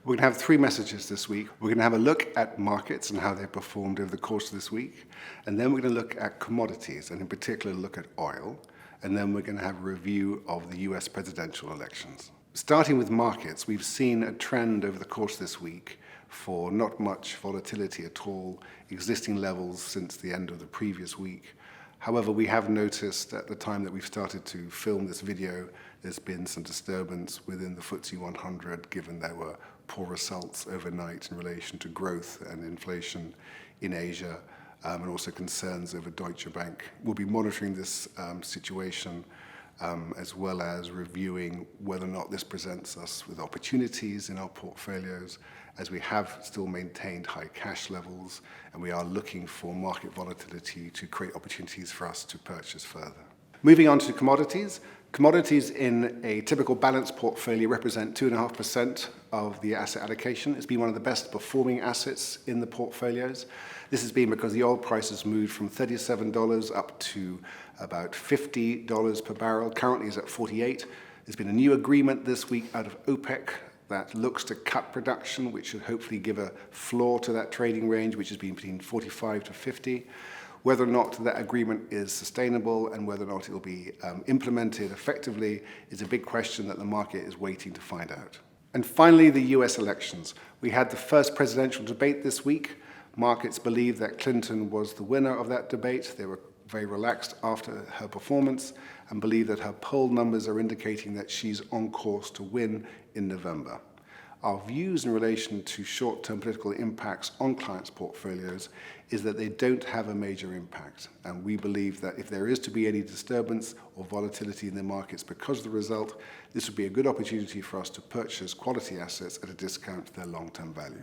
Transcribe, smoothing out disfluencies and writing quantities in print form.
We're going to have three messages this week. We're going to have a look at markets and how they performed over the course of this week. And then we're going to look at commodities, and in particular look at oil. And then we're going to have a review of the US presidential elections. Starting with markets, we've seen a trend over the course of this week for not much volatility at all, existing levels since the end of the previous week. However, we have noticed at the time that we've started to film this video, there's been some disturbance within the FTSE 100, given there were poor results overnight in relation to growth and inflation in Asia, and also concerns over Deutsche Bank. We'll be monitoring this situation as well as reviewing whether or not this presents us with opportunities in our portfolios, as we have still maintained high cash levels, and we are looking for market volatility to create opportunities for us to purchase further. Moving on to commodities. Commodities in a typical balanced portfolio represent 2.5% of the asset allocation. It's been one of the best performing assets in the portfolios. This has been because the oil price has moved from $37 up to about $50 per barrel. Currently is at 48. There's been a new agreement this week out of OPEC that looks to cut production, which should hopefully give a floor to that trading range, which has been between 45 to 50. Whether or not that agreement is sustainable and whether or not it will be implemented effectively is a big question that the market is waiting to find out. And finally, the US elections. We had the first presidential debate this week. Markets believe that Clinton was the winner of that debate. They were very relaxed after her performance and believe that her poll numbers are indicating that she's on course to win in November. Our views in relation to short-term political impacts on clients' portfolios is that they don't have a major impact. And we believe that if there is to be any disturbance or volatility in the markets because of the result, this would be a good opportunity for us to purchase quality assets at a discount to their long-term value.